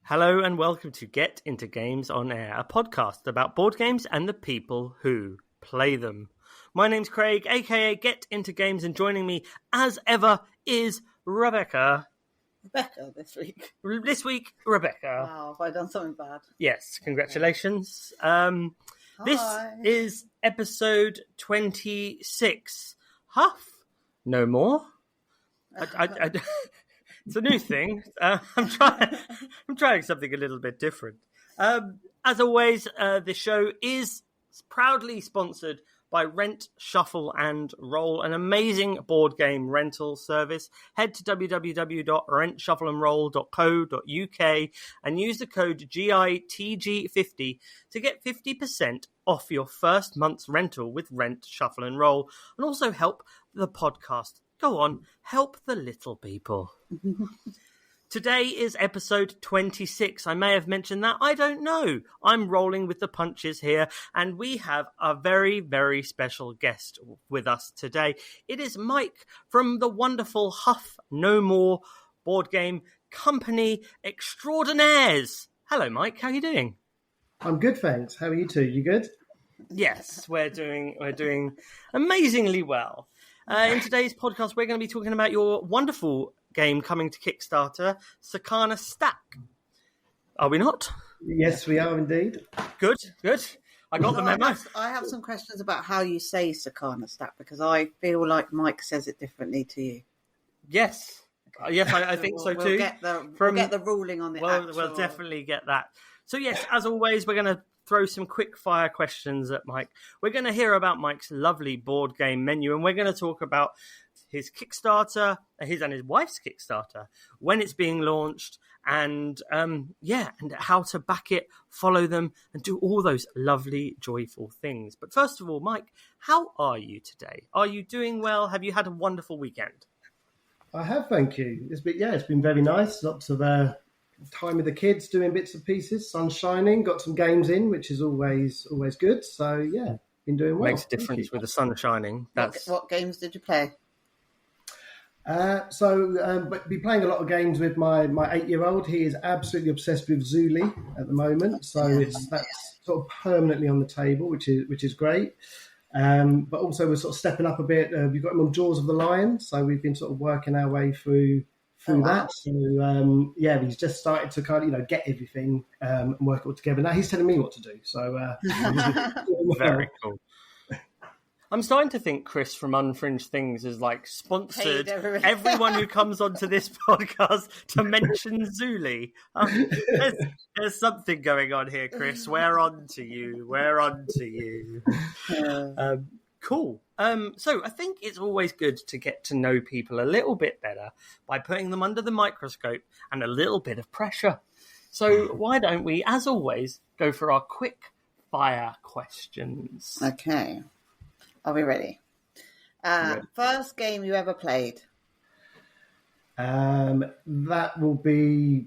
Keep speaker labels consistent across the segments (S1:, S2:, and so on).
S1: Hello and welcome to Get Into Games on Air, a podcast about board games and the people who play them. My name's Craig, aka Get Into Games, and joining me as ever is Rebecca.
S2: Rebecca this week.
S1: This week, Rebecca.
S2: Wow, have I done something bad?
S1: Yes, congratulations. This is episode 26. No more. It's a new thing. I'm trying something a little bit different. As always, the show is proudly sponsored by Rent, Shuffle and Roll, an amazing board game rental service. Head to www.rentshuffleandroll.co.uk and use the code GITG50 to get 50% off your first month's rental with Rent, Shuffle and Roll, and also help the podcast. Go on, help the little people. Today is episode 26. I may have mentioned that. I don't know. I'm rolling with the punches here, and we have a very, very special guest with us today. It is Mike from the wonderful Huffnomore board game company extraordinaires. Hello, Mike. How are you doing?
S3: I'm good, thanks. How are you two? You good?
S1: Yes, we're doing amazingly well. In today's podcast, we're going to be talking about your wonderful game coming to Kickstarter, Sakana Stack. Are we not?
S3: Yes, we are indeed.
S1: Good. I got the memo.
S2: I have some questions about how you say Sakana Stack, because I feel like Mike says it differently to you.
S1: Yes. Yes, I think so too.
S2: We'll get the ruling on the actual...
S1: We'll definitely get that. So yes, as always, we're going to throw some quick fire questions at Mike. We're going to hear about Mike's lovely board game menu, and we're going to talk about his Kickstarter, his and his wife's Kickstarter, when it's being launched, and and how to back it, follow them, and do all those lovely, joyful things. But first of all, Mike, how are you today? Are you doing well? Have you had a wonderful weekend?
S3: I have, thank you. It's been very nice. Lots of time with the kids, doing bits and pieces, sun shining, got some games in, which is always good. So yeah, been doing well.
S1: Makes a difference with the sun shining.
S2: What games did you play?
S3: But be playing a lot of games with my 8-year-old. He is absolutely obsessed with Zuli at the moment, so that's sort of permanently on the table, which is great. But also we're sort of stepping up a bit. We've got him on Jaws of the Lion, so we've been sort of working our way through that. So he's just started to kind of get everything and work it all together. Now he's telling me what to do. So
S1: very cool. I'm starting to think Chris from Unfringed Things is like sponsored everyone who comes onto this podcast to mention Zuli. There's something going on here, Chris. We're on to you. Cool. So I think it's always good to get to know people a little bit better by putting them under the microscope and a little bit of pressure. So why don't we, as always, go for our quick fire questions?
S2: Okay. Are we ready? First game you ever played?
S3: That will be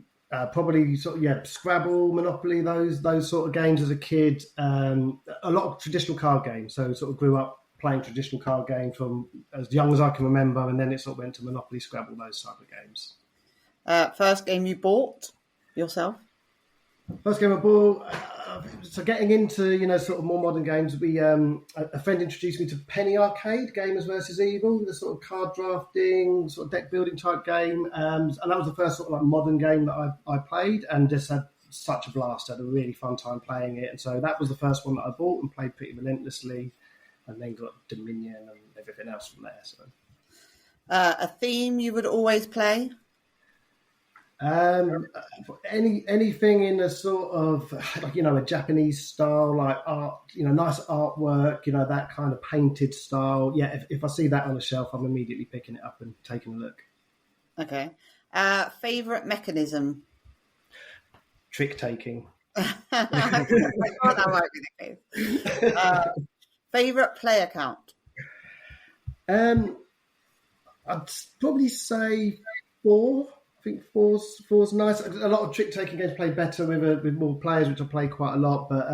S3: probably Scrabble, Monopoly, those sort of games as a kid. A lot of traditional card games. So sort of grew up playing traditional card games from as young as I can remember, and then it sort of went to Monopoly, Scrabble, those type of games.
S2: First game you bought yourself?
S3: First game I bought. So getting into sort of more modern games, a friend introduced me to Penny Arcade, Gamers versus Evil, the sort of card drafting, sort of deck building type game, and that was the first sort of like modern game that I played, and just had such a blast. I had a really fun time playing it, and so that was the first one that I bought and played pretty relentlessly, and then got Dominion and everything else from there. So,
S2: a theme you would always play?
S3: Anything in a sort of a Japanese style, like art, nice artwork, that kind of painted style. Yeah, if I see that on the shelf, I'm immediately picking it up and taking a look.
S2: Okay. Favorite mechanism?
S3: Trick taking.
S2: I thought that might be the case. Favorite player count?
S3: I'd probably say 4. I think four's nice. A lot of trick-taking games play better with more players, which I play quite a lot. But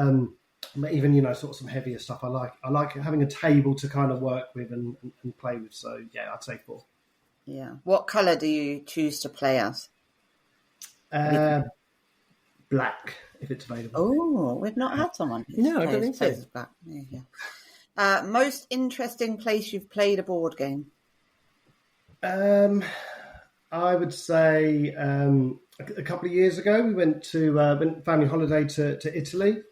S3: even sort of some heavier stuff, I like having a table to kind of work with and play with. So yeah, I'd say 4.
S2: Yeah. What colour do you choose to play as?
S3: black if it's available.
S2: Oh, we've not had someone.
S1: No, I don't think so.
S2: plays black. Yeah. Most interesting place you've played a board game?
S3: I would say a couple of years ago we went family holiday to Italy,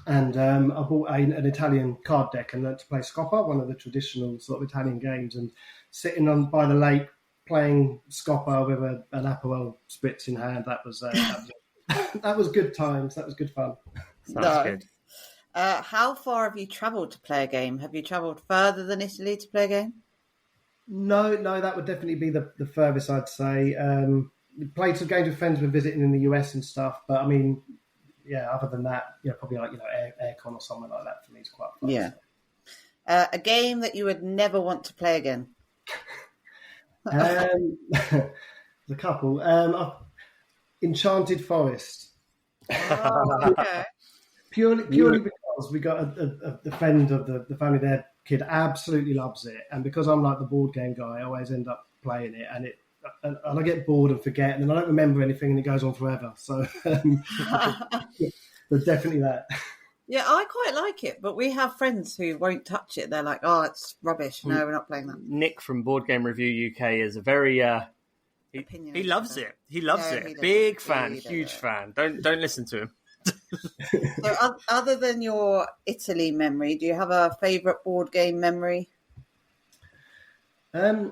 S3: and I bought an Italian card deck and learnt to play Scopper, one of the traditional sort of Italian games, and sitting on by the lake playing Scopper with an Aperol spritz in hand. That was that was good times. That was good fun.
S1: Sounds good.
S2: How far have you travelled to play a game? Have you travelled further than Italy to play a game?
S3: No, that would definitely be the furthest I'd say. Played some games with friends we're visiting in the US and stuff, but I mean, yeah, other than that, probably like Aircon or something like that for me is quite fun.
S2: Yeah. A game that you would never want to play again?
S3: There's a couple. Enchanted Forest.
S2: Oh, okay.
S3: Purely because we got a friend of the family, their kid absolutely loves it, and because I'm like the board game guy, I always end up playing it, and I get bored and forget, and then I don't remember anything, and it goes on forever. So, but definitely that.
S2: Yeah, I quite like it, but we have friends who won't touch it. They're like, "Oh, it's rubbish. No, we're not playing that."
S1: Nick from Board Game Review UK is a very he loves it. He loves it. Big fan, huge fan. Don't listen to him.
S2: So, other than your Italy memory, do you have a favourite board game memory?
S3: I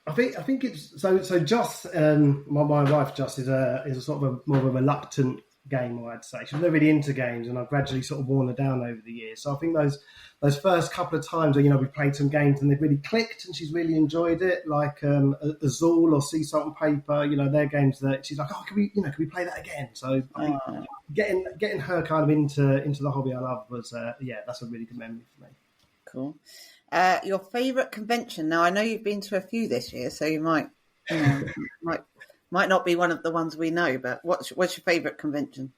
S3: think it's so. Joss, my wife Joss is a sort of more of a reluctant gamer, I'd say. She's never really into games, and I've gradually sort of worn her down over the years. So I think those first couple of times where we played some games and they've really clicked and she's really enjoyed it, like Azul or Sea Salt and Paper. They're games that she's like, oh, can we play that again? So I think getting her kind of into the hobby I love was that's a really good memory for me.
S2: Cool. Your favourite convention? Now I know you've been to a few this year, so you might might not be one of the ones we know, but what's your favourite convention?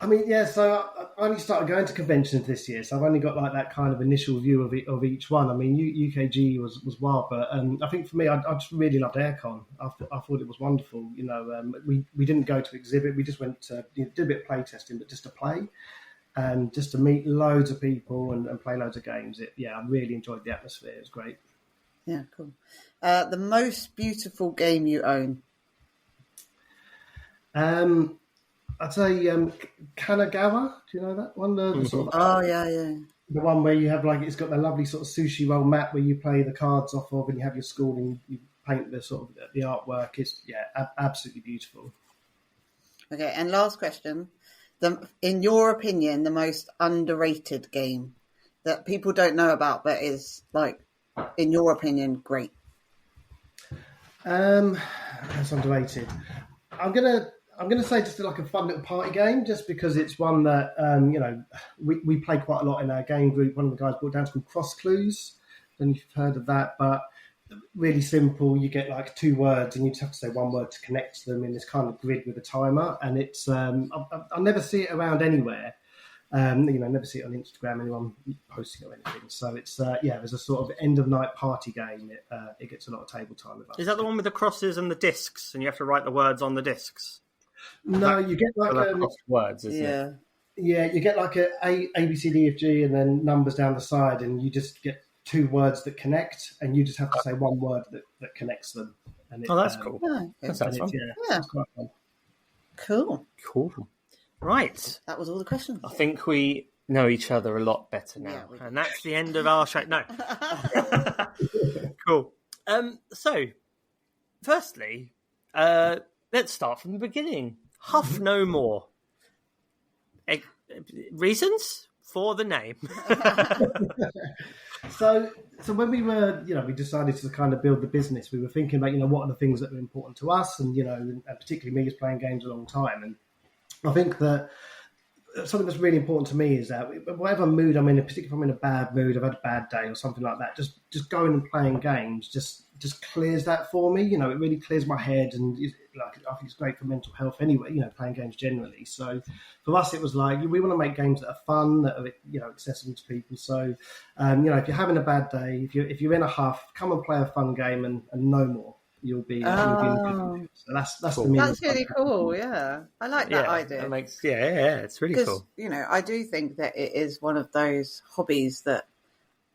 S3: I mean, so I only started going to conventions this year, so I've only got like that kind of initial view of each one. I mean, UKG was wild, but I think for me, I just really loved Aircon. I thought it was wonderful. We didn't go to exhibit, we just went to did a bit of play testing, but just to play and just to meet loads of people and play loads of games. I really enjoyed the atmosphere. It was great.
S2: Yeah, cool. The most beautiful game you own?
S3: I'd say Kanagawa. Do you know that one? The sort of,
S2: yeah.
S3: The one where you have it's got the lovely sort of sushi roll map where you play the cards off of, and you have your school and you paint the sort of the artwork. It's absolutely beautiful.
S2: Okay, and last question: in your opinion, the most underrated game that people don't know about, but is in your opinion, great?
S3: That's underrated. I'm gonna say just like a fun little party game, just because it's one that we play quite a lot in our game group. One of the guys brought down, it's called Cross Clues. I don't know if you've heard of that, but really simple. You get 2 words, and you just have to say one word to connect them in this kind of grid with a timer. And it's I never see it around anywhere. Never see it on Instagram, anyone posting or anything. So it's there's a sort of end of night party game. It gets a lot of table time with us.
S1: Is that the one with the crosses and the discs, and you have to write the words on the discs?
S3: No, you get
S1: words, isn't it?
S3: Yeah, you get a B C D F G and then numbers down the side, and you just get 2 words that connect, and you just have to say one word that connects them. And
S1: that's cool.
S2: That
S1: sounds fun.
S3: It's quite fun.
S2: Cool.
S1: Right.
S2: That was all the questions.
S1: I think we know each other a lot better now, and that's the end of our show. No. Cool. So, firstly, let's start from the beginning. Huffnomore. Reasons for the name.
S3: So when we were, we decided to kind of build the business, we were thinking about, what are the things that are important to us, and and particularly me, is playing games a long time, and I think that something that's really important to me is that whatever mood I'm in, particularly if I'm in a bad mood, I've had a bad day or something like that, just going and playing games just clears that for me. It really clears my head, and I think it's great for mental health anyway, playing games generally. So for us, it was we want to make games that are fun, that are, accessible to people. So, if you're having a bad day, if you're in a huff, come and play a fun game and no more. you'll be in good. So that's
S1: Cool.
S3: the meaning.
S2: That's really cool. Yeah, I like that idea.
S1: That makes it's really cool.
S2: Because I do think that it is one of those hobbies that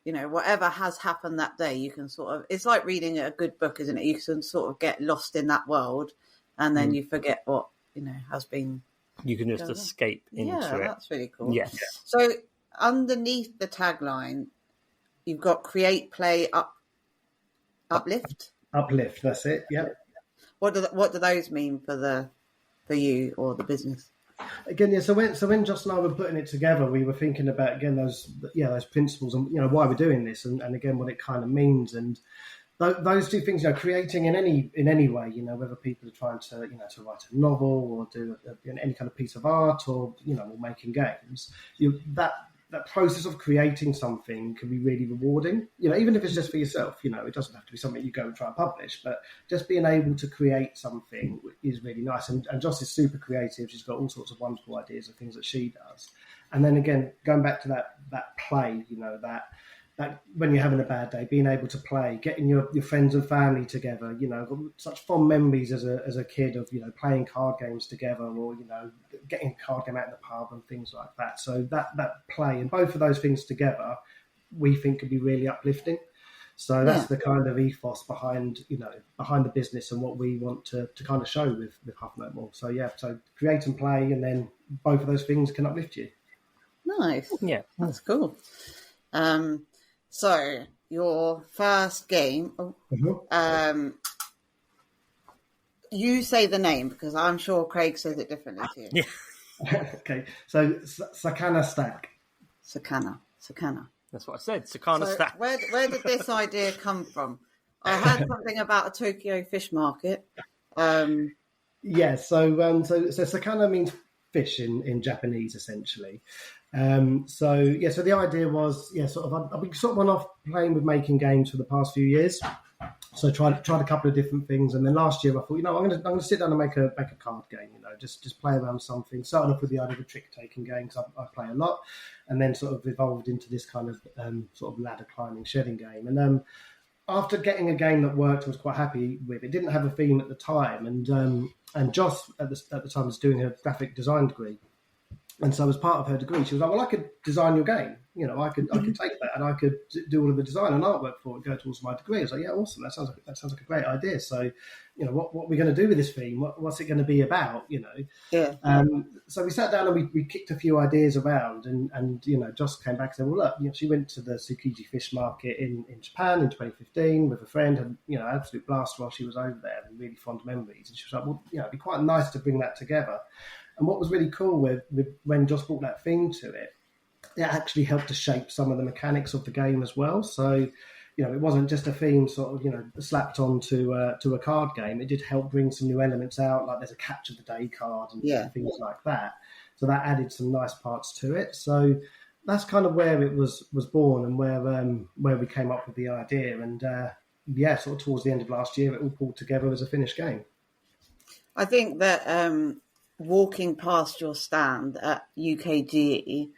S2: whatever has happened that day, you can sort of. It's like reading a good book, isn't it? You can sort of get lost in that world, and then you forget what has been.
S1: You can just escape into it.
S2: Yeah, that's really cool.
S1: Yes.
S2: So underneath the tagline, you've got create, play, uplift.
S3: Uplift. That's it. Yeah.
S2: What do those mean for you or the business?
S3: Again, yeah. So when Joss and I were putting it together, we were thinking about again those principles and why we're doing this, and again what it kind of means, and those two things, creating in any way, whether people are trying to to write a novel or do any kind of piece of art or or making games, that process of creating something can be really rewarding. Even if it's just for yourself, it doesn't have to be something you go and try and publish, but just being able to create something is really nice. And Joss is super creative. She's got all sorts of wonderful ideas of things that she does. And then again, going back to that play, that when you're having a bad day, being able to play, getting your friends and family together, I've got such fond memories as a kid of, playing card games together or, getting a card game out in the pub and things like that. So that play and both of those things together, we think could be really uplifting. So that's the kind of ethos behind the business and what we want to kind of show with Huffnomore. So so create and play, and then both of those things can uplift you.
S2: Nice.
S1: Yeah.
S2: That's cool. So your first game, you say the name because I'm sure Craig says it differently to you.
S1: Yeah.
S3: Okay. So Sakana Stack.
S2: Sakana.
S1: That's what I said. Sakana Stack.
S2: Where did this idea come from? I heard something about a Tokyo fish market.
S3: Yeah. So Sakana means fish in Japanese, essentially. So the idea was, I've been sort of on off playing with making games for the past few years. So tried a couple of different things, and then last year I thought, I'm going to sit down and make a card game. Just play around something. Started off with the idea of a trick taking game because I play a lot, and then sort of evolved into this kind of sort of ladder climbing shedding game. And after getting a game that worked, I was quite happy with. It didn't have a theme at the time, and Joss at the time was doing her graphic design degree. And so as part of her degree, she was like, well, I could design your game. I could take that and I could do all of the design and artwork for it, go towards my degree. I was like, yeah, awesome. That sounds like a great idea. So, what are we going to do with this theme? What's it going to be about?
S2: Yeah.
S3: So we sat down and we kicked a few ideas around, and Joss came back and said, well, look, she went to the Tsukiji fish market in Japan in 2015 with a friend, and absolute blast while she was over there, and really fond memories. And she was like, well, it'd be quite nice to bring that together. And what was really cool with when Joss brought that theme to it, it actually helped to shape some of the mechanics of the game as well. So, it wasn't just a theme sort of, slapped onto to a card game. It did help bring some new elements out, like there's a catch of the day card and things like that. So that added some nice parts to it. So that's kind of where it was born and where we came up with the idea. And sort of towards the end of last year, it all pulled together as a finished game.
S2: I think that walking past your stand at UKGE,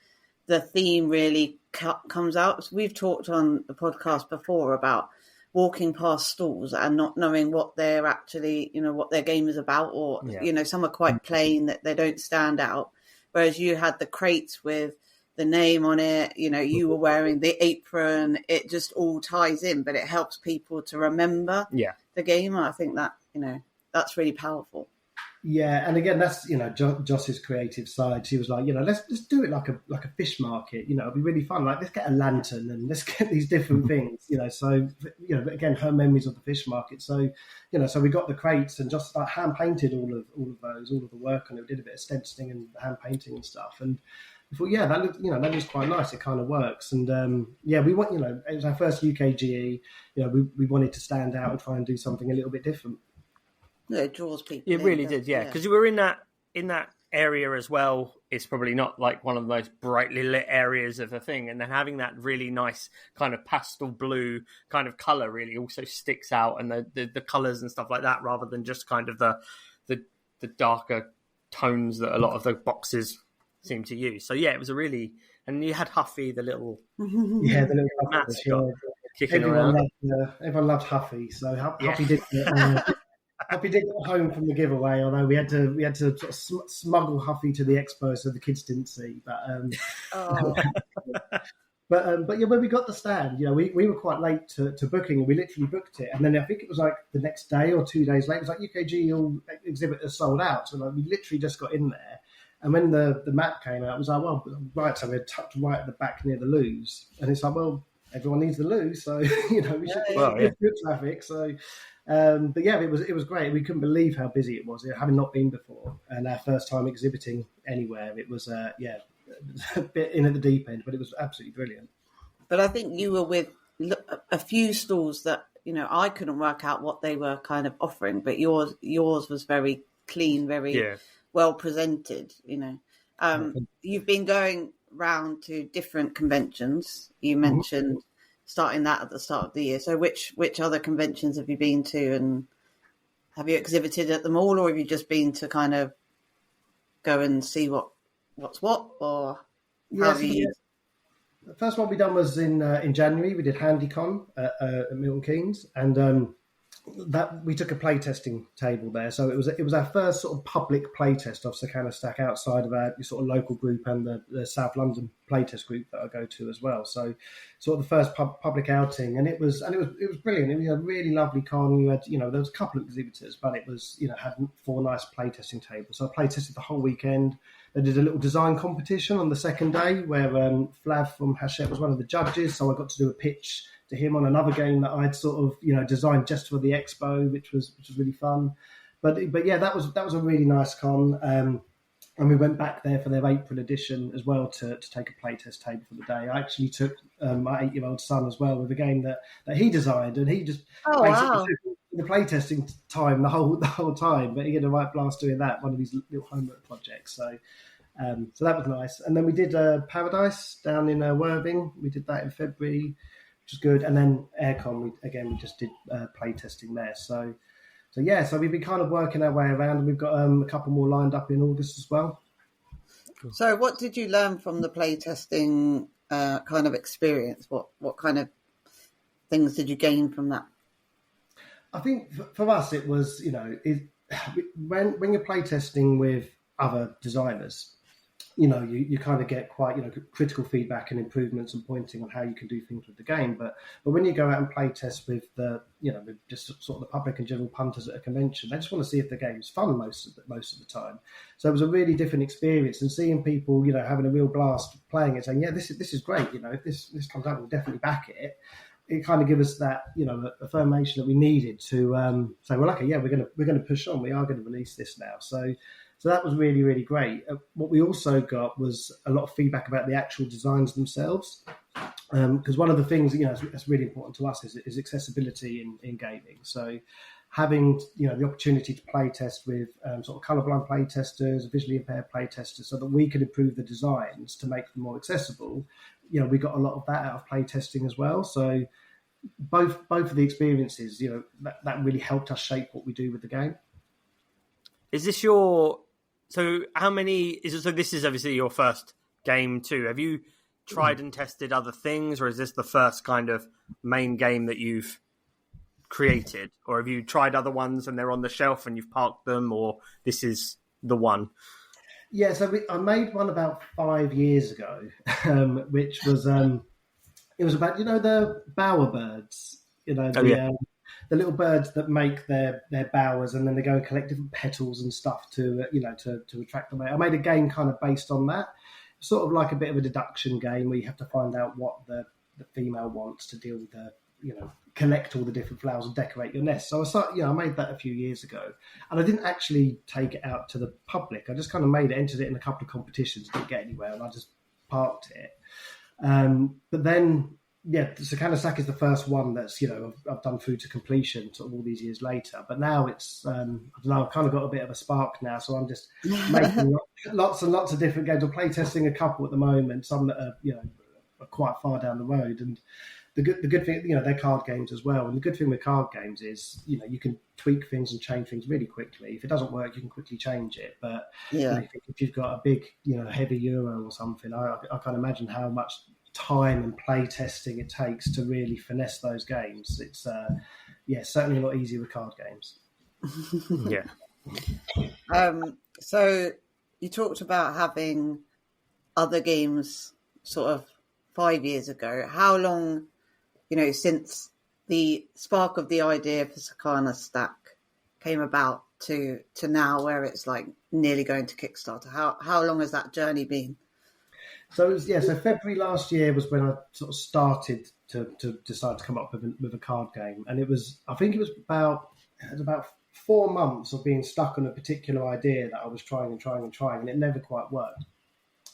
S2: the theme really comes out. We've talked on the podcast before about walking past stalls and not knowing what they're actually, what their game is about, or, some are quite plain that they don't stand out. Whereas you had the crates with the name on it, you were wearing the apron, it just all ties in, but it helps people to remember the game. And I think that, that's really powerful.
S3: Yeah, and again, that's Joss's creative side. She was like, let's do it like a fish market. It'll be really fun. Like, let's get a lantern and let's get these different things. So again, her memories of the fish market. So so we got the crates and just hand painted all of the work, and we did a bit of stenciling and hand painting and stuff. And I thought, that looks quite nice. It kind of works. And we want it was our first UKGE. We wanted to stand out and try and do something a little bit different.
S2: Yeah, it draws people.
S1: It really did, because we were in that area as well. It's probably not like one of the most brightly lit areas of a thing, and then having that really nice kind of pastel blue kind of color really also sticks out, and the colors and stuff like that, rather than just kind of the darker tones that a lot of the boxes seem to use. So it was a really, and you had Huffy, the little
S3: the little
S1: mascot. kicking around.
S3: Everyone loved Huffy, so
S1: Yeah.
S3: Huffy did. Huffy did get home from the giveaway, although we had to sort of smuggle Huffy to the expo so the kids didn't see. But yeah, when we got the stand, we were quite late to booking, and we literally booked it. And then I think it was like the next day or 2 days later, it was like UKG all exhibitors sold out. So like, we literally just got in there. And when the map came out, it was like, well, right, so we're tucked right at the back near the loos. And it's like, well, everyone needs the loo, so, we should get good traffic. So, but yeah, it was great. We couldn't believe how busy it was, having not been before. And our first time exhibiting anywhere, it was, a bit in at the deep end, but it was absolutely brilliant.
S2: But I think you were with a few stalls that, I couldn't work out what they were kind of offering, but yours was very clean, very well presented, You've been going round to different conventions. You mentioned starting that at the start of the year. So which other conventions have you been to, and have you exhibited at them all, or have you just been to kind of go and see what's what, or how have you...
S3: The first one we done was in January. We did HandyCon at Milton Keynes, and that we took a playtesting table there. So it was our first sort of public playtest of Sakana Stack outside of our sort of local group and the South London playtest group that I go to as well. So sort of the first public outing, and it was brilliant. It was a really lovely con. You had there was a couple of exhibitors, but it was had 4 nice playtesting tables. So I playtested the whole weekend. They did a little design competition on the second day where Flav from Hachette was one of the judges. So I got to do a pitch to him on another game that I'd sort of designed just for the expo, which was really fun. But yeah, that was a really nice con. And we went back there for their April edition as well to take a playtest table for the day. I actually took my 8-year-old son as well with a game that he designed, and he just took the playtesting time the whole time. But he had a right blast doing that, one of these little homework projects. So that was nice. And then we did Paradise down in Worthing. We did that in February, which is good. And then Aircon, we just did playtesting there. So we've been kind of working our way around, and we've got a couple more lined up in August as well.
S2: Cool. So what did you learn from the playtesting kind of experience? What kind of things did you gain from that?
S3: I think for us it was, when you're playtesting with other designers, you kind of get quite, critical feedback and improvements and pointing on how you can do things with the game. But when you go out and play test with with just sort of the public and general punters at a convention, they just want to see if the game's fun most of the time. So it was a really different experience, and seeing people, having a real blast playing it, saying, yeah, this is great. If this comes out, we'll definitely back it. It kind of gave us that, affirmation that we needed to say, well, okay, yeah, we're going to push on. We are going to release this now. So that was really, really great. What we also got was a lot of feedback about the actual designs themselves, because one of the things that's really important to us is accessibility in gaming. So having the opportunity to play test with sort of colourblind play testers, visually impaired play testers, so that we could improve the designs to make them more accessible. We got a lot of that out of play testing as well. So both of the experiences, that really helped us shape what we do with the game.
S1: Is this how many is it? So this is obviously your first game too. Have you tried and tested other things, or is this the first kind of main game that you've created, or have you tried other ones and they're on the shelf and you've parked them, or this is the one?
S3: Yeah, so I made one about 5 years ago, which was it was about the bowerbirds, the little birds that make their bowers, and then they go and collect different petals and stuff to attract them. I made a game kind of based on that, sort of like a bit of a deduction game where you have to find out what the female wants to deal with the collect all the different flowers and decorate your nest. So I made that a few years ago, and I didn't actually take it out to the public. I just kind of entered it in a couple of competitions, didn't get anywhere, and I just parked it. But then, the Sakana Stack is the first one that's, I've done through to completion sort of all these years later. But now it's, I don't know, I've kind of got a bit of a spark now. So I'm just making lots and lots of different games. I'm playtesting a couple at the moment, some that are quite far down the road. And the good thing, they're card games as well. And the good thing with card games is, you can tweak things and change things really quickly. If it doesn't work, you can quickly change it. But if you've got a big, heavy euro or something, I can't imagine how much time and play testing it takes to really finesse those games. It's certainly a lot easier with card games.
S1: Yeah.
S2: So you talked about having other games sort of 5 years ago. How long, since the spark of the idea for Sakana Stack came about to now, where it's like nearly going to Kickstarter? How long has that journey been?
S3: So so February last year was when I sort of started to decide to come up with a card game, and I think it was about 4 months of being stuck on a particular idea that I was trying, and it never quite worked.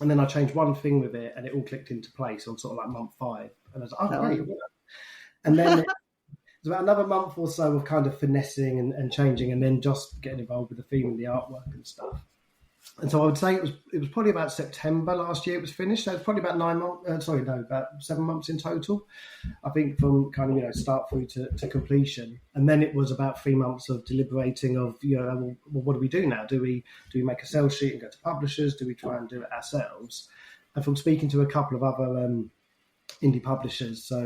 S3: And then I changed one thing with it, and it all clicked into place on sort of like month 5, and I was like, oh great, it worked. And then it was about another month or so of kind of finessing and changing, and then just getting involved with the theme and the artwork and stuff. And so I would say it was probably about September last year it was finished. So it's probably about about 7 months in total, I think, from kind of, start through to completion. And then it was about 3 months of deliberating of, well, what do we do now? Do we make a sell sheet and go to publishers? Do we try and do it ourselves? And from speaking to a couple of other indie publishers, so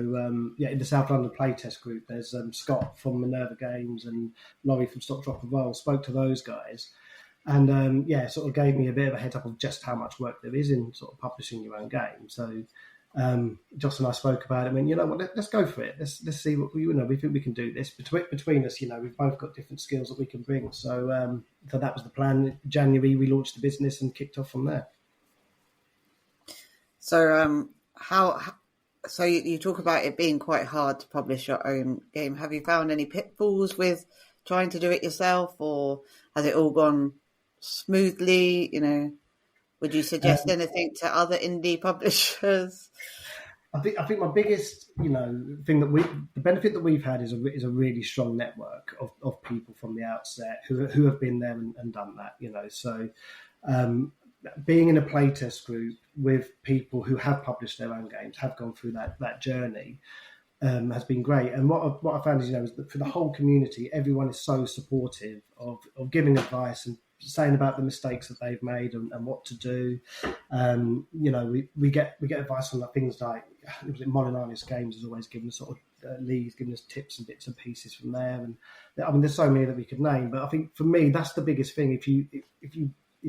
S3: in the South London playtest group, there's Scott from Minerva Games and Laurie from Stop Drop and Roll. Spoke to those guys. And sort of gave me a bit of a head up of just how much work there is in sort of publishing your own game. So Joss and I spoke about it. I mean, let's go for it. Let's see what we think we can do this between us. We've both got different skills that we can bring. So that was the plan. In January we launched the business and kicked off from there.
S2: So So you talk about it being quite hard to publish your own game. Have you found any pitfalls with trying to do it yourself, or has it all gone smoothly? Would you suggest anything to other indie publishers?
S3: I think my biggest, thing the benefit that we've had is a really strong network of people from the outset who have been there and done that. So being in a playtest group with people who have published their own games, have gone through that journey, has been great. And what I found is, is that for the whole community, everyone is so supportive of giving advice and saying about the mistakes that they've made and what to do. We get advice on things like, Molinarius Games has always given us sort of leads, giving us tips and bits and pieces from there. And there's so many that we could name, but I think for me that's the biggest thing. If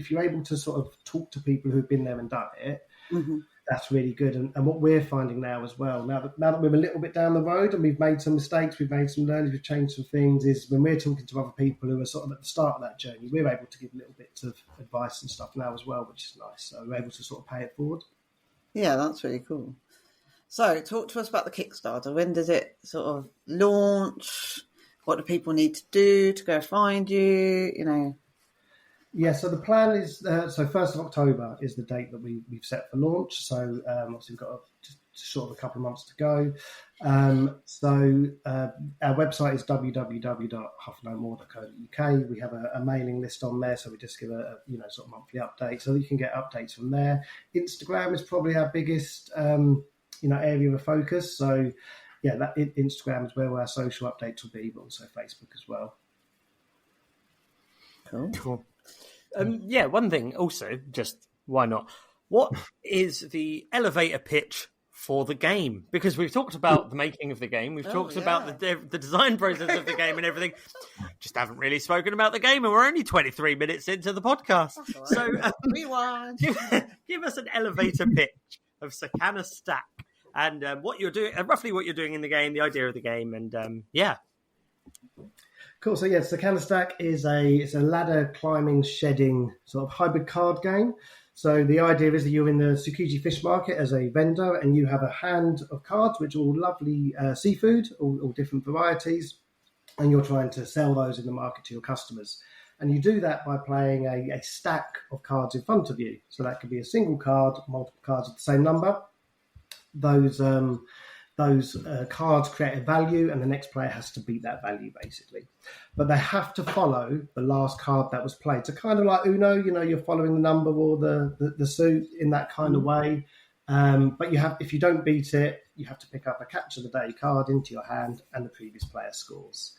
S3: you're able to sort of talk to people who've been there and done it, mm-hmm. That's really good. And what we're finding now as well, now that we're a little bit down the road and we've made some mistakes, we've made some learnings, we've changed some things, is when we're talking to other people who are sort of at the start of that journey, we're able to give little bits of advice and stuff now as well, which is nice. So we're able to sort of pay it forward.
S2: Yeah, that's really cool. So talk to us about the Kickstarter. When does it sort of launch? What do people need to do to go find you?
S3: Yeah, so the plan is, 1st of October is the date that we've set for launch. So obviously we've got just short of a couple of months to go. Our website is www.huffnomore.co.uk. We have a mailing list on there, so we just give a sort of monthly update, so that you can get updates from there. Instagram is probably our biggest area of focus. So yeah, Instagram is where our social updates will be, but also Facebook as well.
S2: Cool.
S1: One thing also, just why not? What is the elevator pitch for the game? Because we've talked about the making of the game, we've talked about the design process of the game and everything. Just haven't really spoken about the game, and we're only 23 minutes into the podcast. Right. So
S2: rewind.
S1: Give us an elevator pitch of Sakana Stack and what you're doing, roughly what you're doing in the game, the idea of the game, and
S3: Cool. So Sakana Stack is a ladder climbing, shedding sort of hybrid card game. So the idea is that you're in the Tsukiji fish market as a vendor, and you have a hand of cards which are all lovely seafood, all different varieties, and you're trying to sell those in the market to your customers. And you do that by playing a stack of cards in front of you. So that could be a single card, multiple cards of the same number. Those cards create a value, and the next player has to beat that value, basically. But they have to follow the last card that was played. So kind of like Uno, you're following the number or the suit in that kind of way. But if you don't beat it, you have to pick up a catch of the day card into your hand, and the previous player scores.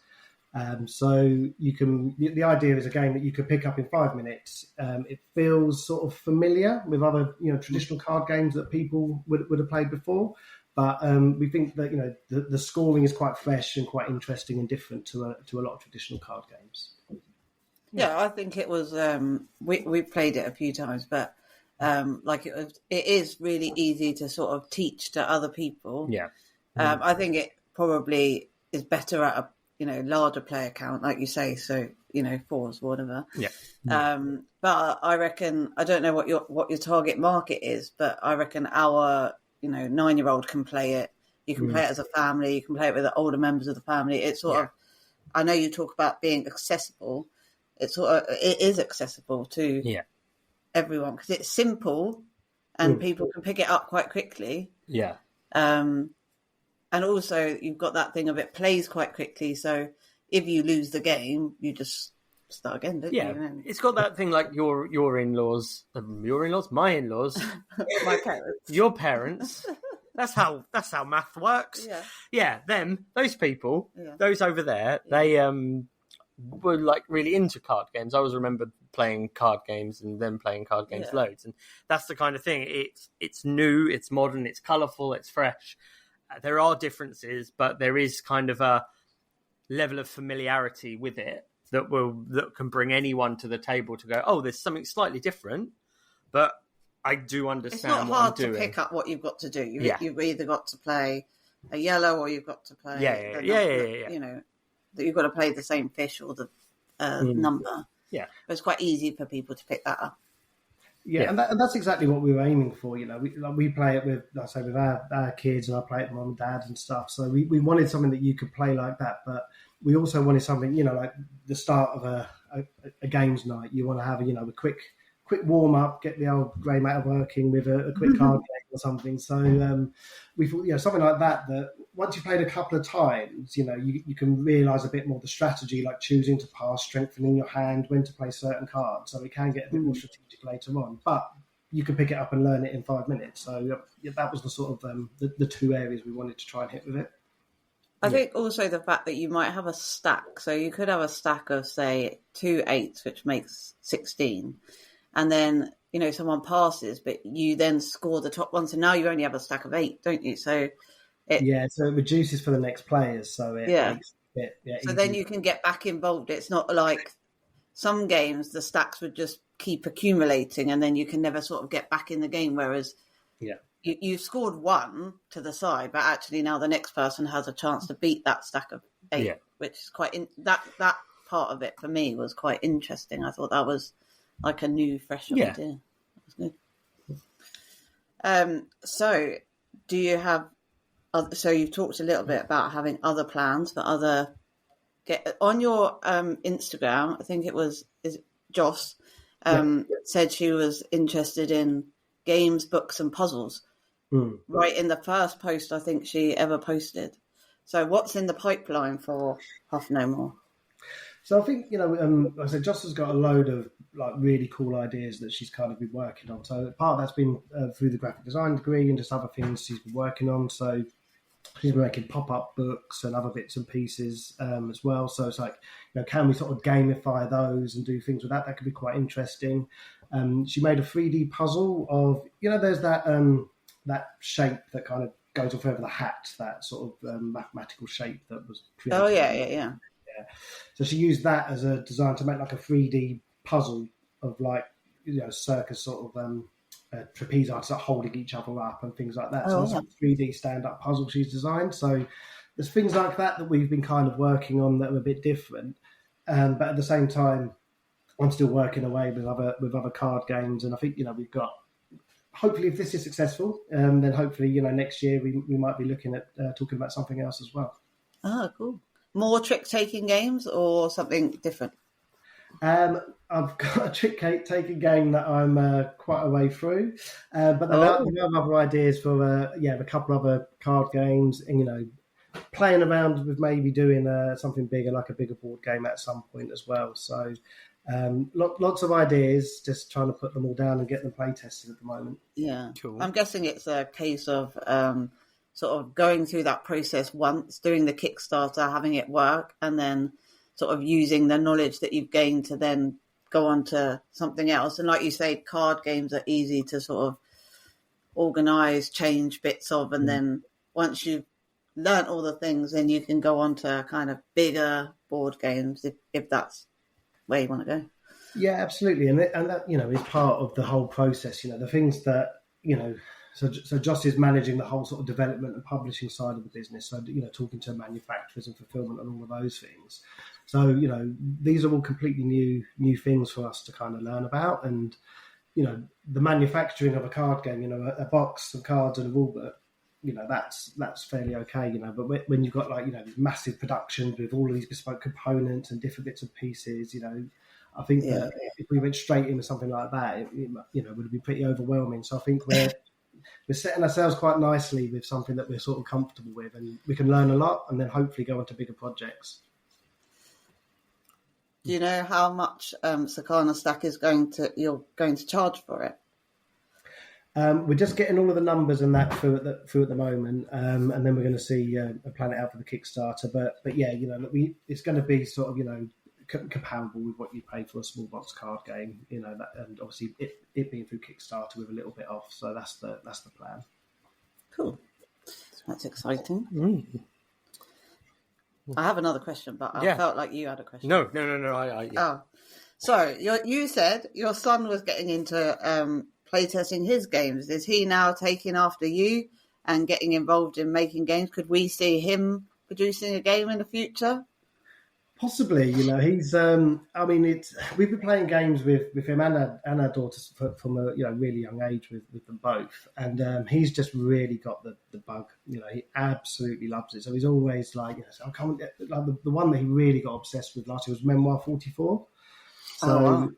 S3: So you can. The idea is a game that you could pick up in 5 minutes. It feels sort of familiar with other, traditional card games that people would have played before. But we think that the scoring is quite fresh and quite interesting and different to a lot of traditional card games.
S2: Yeah, I think it was. We played it a few times, but it is really easy to sort of teach to other people.
S1: Yeah,
S2: I think it probably is better at a larger player count, like you say. So 4s, whatever.
S1: yeah.
S2: But I reckon, I don't know what your target market is, but I reckon our 9-year-old can play it. You can play it as a family. You can play it with the older members of the family. It's sort of. I know you talk about being accessible. It is accessible to everyone because it's simple and people can pick it up quite quickly.
S1: Yeah.
S2: And also you've got that thing of it plays quite quickly. So if you lose the game, you just start again, don't you?
S1: Yeah. It's got that thing like your in-laws, my in-laws,
S2: my parents,
S1: your parents. That's how math works.
S2: Yeah.
S1: Yeah. Those people, those over there, they were like really into card games. I always remember playing card games and then playing card games loads, and that's the kind of thing. It's new, it's modern, it's colourful, it's fresh. There are differences, but there is kind of a level of familiarity with it that can bring anyone to the table to go, oh, there's something slightly different, but I do understand.
S2: It's not hard to pick up what you've got to do. You've either got to play a yellow or you've got to play that you've got to play the same fish or the number. Yeah. But it's quite easy for people to pick that up.
S3: Yeah, and that's exactly what we were aiming for. We play it with, like I say, with our kids, and I play it with mum and dad and stuff. So we wanted something that you could play like that, but we also wanted something, like the start of a games night. You want to have a quick warm up, get the old grey matter working with a quick card game or something. So we thought, something like that once you've played a couple of times, you can realise a bit more the strategy, like choosing to pass, strengthening your hand, when to play certain cards. So it can get a bit more strategic later on, but you can pick it up and learn it in 5 minutes. So that was the sort of the two areas we wanted to try and hit with it.
S2: I think also the fact that you might have a stack. So you could have a stack of, say, 2 8s, which makes 16. And then, someone passes, but you then score the top one. So now you only have a stack of 8, don't you? So
S3: so it reduces for the next players. So it makes it
S2: so then you can get back involved. It's not like some games, the stacks would just keep accumulating and then you can never sort of get back in the game. Whereas you scored 1 to the side, but actually now the next person has a chance to beat that stack of 8, which is quite that part of it for me was quite interesting. I thought that was like a new, fresh idea. That was good. So do you have? So you've talked a little bit about having other plans for other. On your Instagram, I think is Joss said she was interested in games, books, and puzzles. Right in the first post I think she ever posted. So what's in the pipeline for Huffnomore?
S3: So I think, like I said, Joss has got a load of like really cool ideas that she's kind of been working on. So part of that's been through the graphic design degree and just other things she's been working on. So she's been making pop-up books and other bits and pieces as well. So it's like, can we sort of gamify those and do things with that? That could be quite interesting. She made a 3D puzzle of, there's that shape that kind of goes off over the hat, that sort of mathematical shape that was created.
S2: Oh, yeah.
S3: So she used that as a design to make like a 3D puzzle of like, circus sort of trapeze artists holding each other up and things like that. So it's a 3D stand-up puzzle she's designed. So there's things like that we've been kind of working on that are a bit different. But at the same time, I'm still working away with other card games. And I think, we've got, hopefully if this is successful, then hopefully, next year we might be looking at talking about something else as well.
S2: Oh, cool. More trick-taking games or something different?
S3: I've got a trick-taking game that I'm quite a way through, but there are other ideas for a couple other card games, and playing around with maybe doing something bigger, like a bigger board game at some point as well. So lots of ideas, just trying to put them all down and get them play tested at the moment.
S2: Yeah, cool. I'm guessing it's a case of sort of going through that process once, doing the Kickstarter, having it work, and then sort of using the knowledge that you've gained to then go on to something else. And like you say, card games are easy to sort of organise, change bits of, and then once you've learnt all the things, then you can go on to kind of bigger board games if that's where you want to go.
S3: Yeah, absolutely, and that is part of the whole process. The things that So Joss is managing the whole sort of development and publishing side of the business. So talking to manufacturers and fulfillment and all of those things. So these are all completely new things for us to kind of learn about. And the manufacturing of a card game, a box, some cards, and a rulebook, that's fairly okay. But when you've got these massive productions with all of these bespoke components and different bits and pieces, I think that if we went straight into something like that, it would be pretty overwhelming. So I think we're setting ourselves quite nicely with something that we're sort of comfortable with, and we can learn a lot and then hopefully go on to bigger projects.
S2: Do you know how much Sakana Stack you're going to charge for it?
S3: We're just getting all of the numbers and that through at the moment, and then we're going to see plan it out for the Kickstarter. But yeah, it's going to be sort of comparable with what you pay for a small box card game, that, and obviously it being through Kickstarter with a little bit off. So that's the plan.
S2: Cool, that's exciting. I have another question, but I felt like you had a question.
S1: No.
S2: Oh, so you said your son was getting into playtesting his games. Is he now taking after you and getting involved in making games? Could we see him producing a game in the future?
S3: Possibly, he's. We've been playing games with him and our daughters from a really young age with them both, and he's just really got the bug. He absolutely loves it. So he's always like, I can't get the one that he really got obsessed with last year was Memoir 44. So. Oh, wow.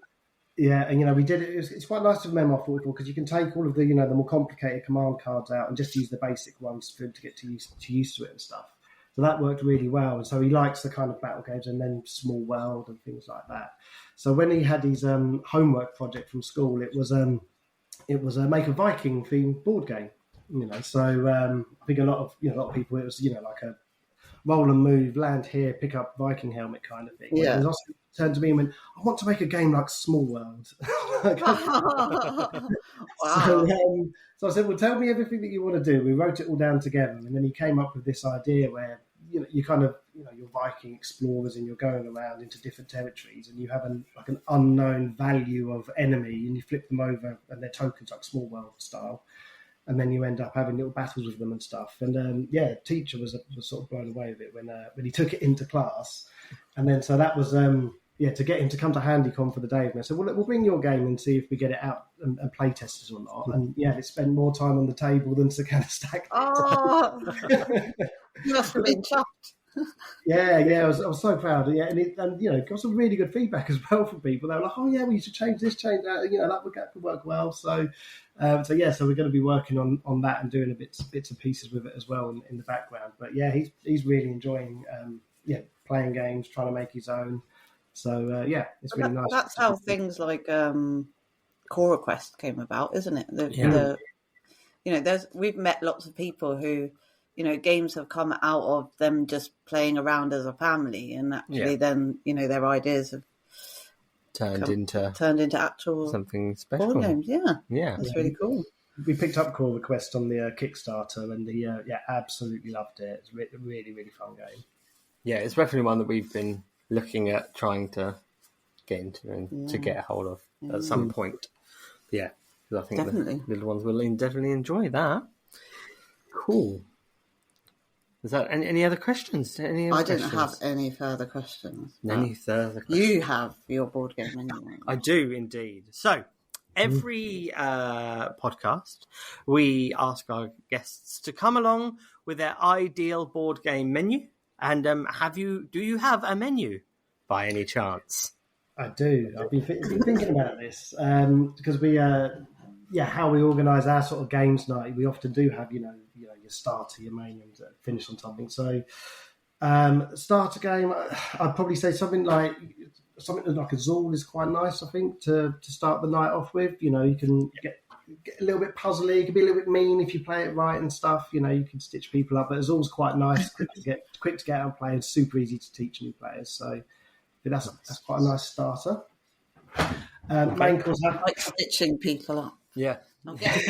S3: Yeah, and we did it. It's quite nice to have Memoir 44 because you can take all of the the more complicated command cards out and just use the basic ones for him to get used to it and stuff. So that worked really well. And so he likes the kind of battle games and then Small World and things like that. So when he had his homework project from school, it was a make a Viking themed board game. So I think a lot of people, it was like a roll and move, land here, pick up Viking helmet kind of thing. Yeah. He also turned to me and went, I want to make a game like Small World.
S2: Wow.
S3: So I said, well, tell me everything that you want to do. We wrote it all down together. And then he came up with this idea where, you kind of, you're Viking explorers and you're going around into different territories and you have an unknown value of enemy and you flip them over and they're tokens like Small World style. And then you end up having little battles with them and stuff. And teacher was sort of blown away with it when he took it into class. And then so that was to get him to come to HandyCon for the day. And I said, well, we'll bring your game and see if we get it out and play testers or not. And it spent more time on the table than Sakana Stack.
S2: Oh, you must have been chuffed.
S3: Yeah, I was so proud. Yeah, and got some really good feedback as well from people. They were like, "Oh yeah, we should change this, change that. That could work well." So we're going to be working on that and doing bits and pieces with it as well in the background. But yeah, he's really enjoying playing games, trying to make his own. So it's really nice.
S2: That's how things like Core Quest came about, isn't it? We've met lots of people who. Games have come out of them just playing around as a family, and actually then, their ideas have turned into actual
S1: something special.
S2: Board games, yeah. That's really cool.
S3: We picked up Core Request on the Kickstarter, and he absolutely loved it. It's a really, really fun game. Yeah,
S1: it's definitely one that we've been looking at trying to get into and to get a hold of at some point. Yeah, because I think the little ones will definitely enjoy that. Cool. Is that any other questions?
S2: I don't have any further questions. You have your board game anyway.
S1: I do indeed. So every podcast, we ask our guests to come along with their ideal board game menu. And do you have a menu by any chance?
S3: I do. I've been thinking about this because we, how we organise our sort of games night. We often do have, your starter, your main, and finish on something. So, starter game, I'd probably say something like a Zool is quite nice. I think to start the night off with. You can get a little bit puzzly. It can be a little bit mean if you play it right and stuff. You can stitch people up. But Zool's quite nice, quick to get out and play, and super easy to teach new players. So that's quite a nice starter. Main course,
S2: like stitching people up.
S1: Yeah.
S2: Okay.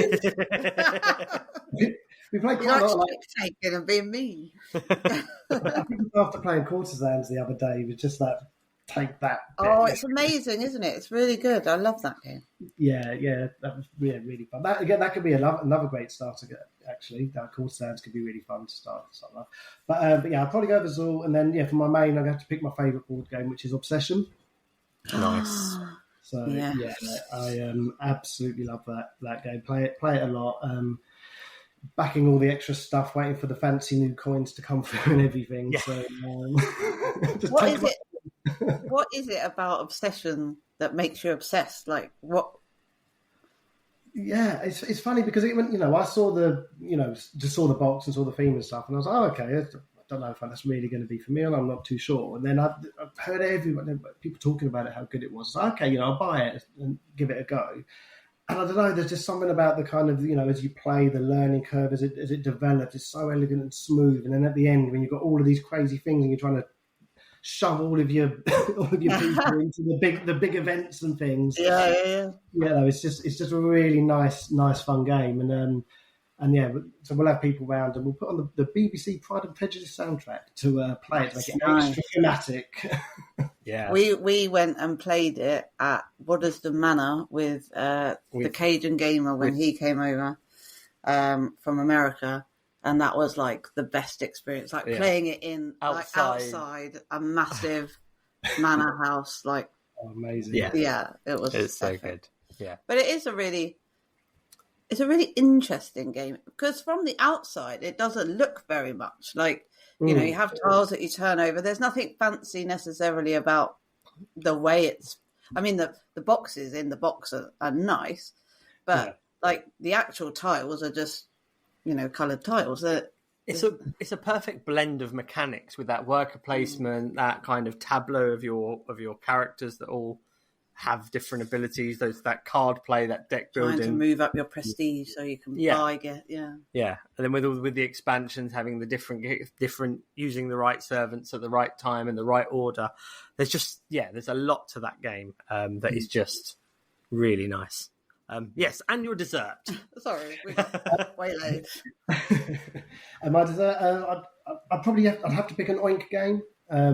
S3: we played
S2: You
S3: quite a
S2: like
S3: lot.
S2: taking and being mean.
S3: I think after playing Courtesans the other day, we just like take that.
S2: Oh, it's amazing, isn't it? It's really good. I love that game.
S3: Yeah, that was really fun. That could be another great starter. Actually, that Courtesans could be really fun to start something like. But yeah, I'll probably go over Zool, and then for my main, I'm going to have to pick my favourite board game, which is Obsession.
S1: Nice.
S3: So yeah, I absolutely love that game. Play it a lot. Backing all the extra stuff, waiting for the fancy new coins to come through and everything. Yeah. So
S2: what is it about Obsession that makes you obsessed? Like what?
S3: Yeah, it's funny because I saw just saw the box and saw the theme and stuff, and I was like, oh, okay, I don't know if that's really going to be for me, and I'm not too sure. And then I've heard people talking about it, how good it was. So, okay, I'll buy it and give it a go. And I don't know, there's just something about the kind of, as you play, the learning curve as it develops, it's so elegant and smooth. And then at the end, when you've got all of these crazy things and you're trying to shove all of your people into the big events and things.
S2: Yeah.
S3: It's just a really nice fun game. And yeah, so we'll have people round and we'll put on the BBC Pride and Prejudice soundtrack to play it to make it extra thematic.
S2: Yeah, we went and played it at Waddesdon Manor with the Cajun Gamer when he came over from America, and that was like the best experience. Like playing it in outside a massive manor house, like
S3: amazing.
S2: Yeah, it was.
S1: It's so good. Yeah,
S2: but it's a really interesting game because from the outside it doesn't look very much like. You have tiles that you turn over. There's nothing fancy necessarily about the way it's. I mean, the boxes in the box are nice, but like the actual tiles are just, coloured tiles.
S1: It's a perfect blend of mechanics with that worker placement, that kind of tableau of your characters that all have different abilities. That card play, that deck building,
S2: trying to move up your prestige so you can buy it.
S1: And then with the expansions, having the different using the right servants at the right time and the right order. There's a lot to that game that is just really nice. Yes, and your dessert.
S2: Sorry, we got way late.
S3: And my dessert, I'd have to pick an Oink game. I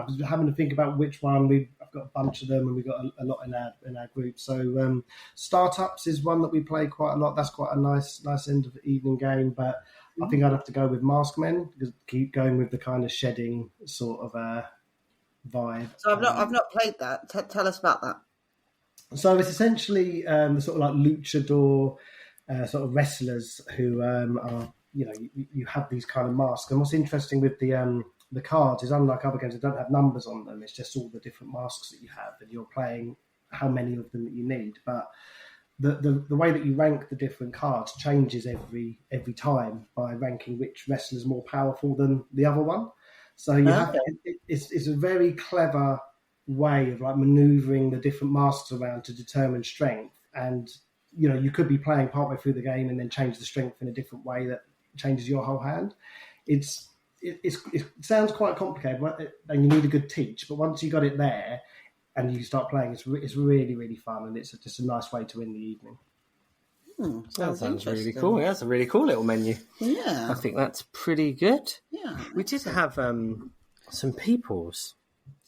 S3: was having to think about which one. I've got a bunch of them, and we've got a lot in our group. So Startups is one that we play quite a lot. That's quite a nice end of the evening game. But I think I'd have to go with Maskmen because keep going with the kind of shedding sort of vibe.
S2: So I've not played that. Tell us about that.
S3: So it's essentially the sort of like luchador sort of wrestlers who are you have these kind of masks. And what's interesting with the cards is, unlike other games that don't have numbers on them, it's just all the different masks that you have, and you're playing how many of them that you need. But the way that you rank the different cards changes every time by ranking which wrestler is more powerful than the other one. So you have it's a very clever way of like manoeuvring the different masks around to determine strength. And you could be playing partway through the game and then change the strength in a different way that changes your whole hand. It sounds quite complicated, and you need a good teach. But once you got it there, and you start playing, it's really, really fun, and it's just a nice way to end the evening.
S1: That sounds really cool. Yeah, that's a really cool little menu.
S2: Yeah,
S1: I think that's pretty good.
S2: Yeah,
S1: we did have some peoples.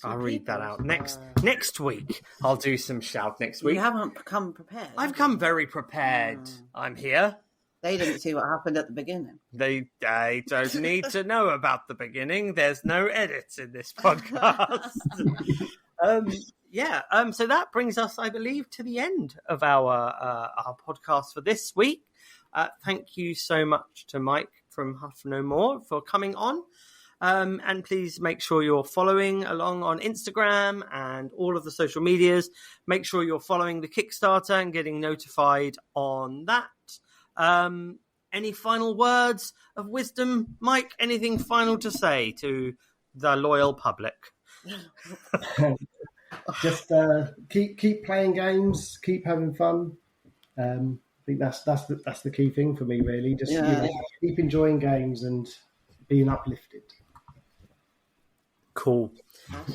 S1: I'll read that out next week. I'll do some shout next week.
S2: You haven't come prepared.
S1: I've come very prepared. I'm here.
S2: They didn't see what happened at the beginning.
S1: They don't need to know about the beginning. There's no edits in this podcast. So that brings us, I believe, to the end of our podcast for this week. Thank you so much to Mike from Huffnomore for coming on. And please make sure you're following along on Instagram and all of the social medias. Make sure you're following the Kickstarter and getting notified on that. Any final words of wisdom, Mike? Anything final to say to the loyal public?
S3: Just keep playing games, keep having fun. I think that's the key thing for me, really. Just keep enjoying games and being uplifted.
S1: Cool.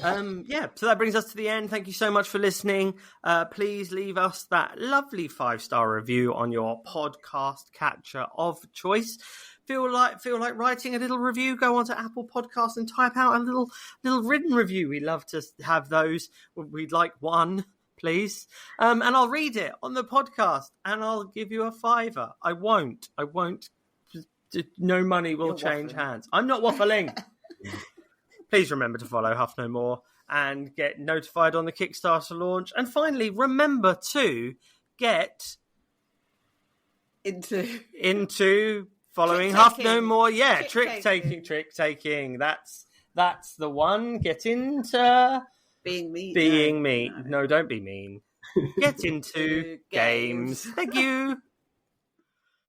S1: So that brings us to the end. Thank you so much for listening. Please leave us that lovely 5-star review on your podcast catcher of choice. Feel like writing a little review, go onto Apple Podcasts and type out a little written review. We love to have those. We'd like one, please. And I'll read it on the podcast and I'll give you a $5. I won't. No money will change hands. I'm not waffling. Please remember to follow Huffnomore and get notified on the Kickstarter launch. And finally, remember to get into following Huffnomore. Yeah, trick taking. That's the one. Get into
S2: being mean.
S1: Being mean. No, don't be mean. Get into games. Thank you.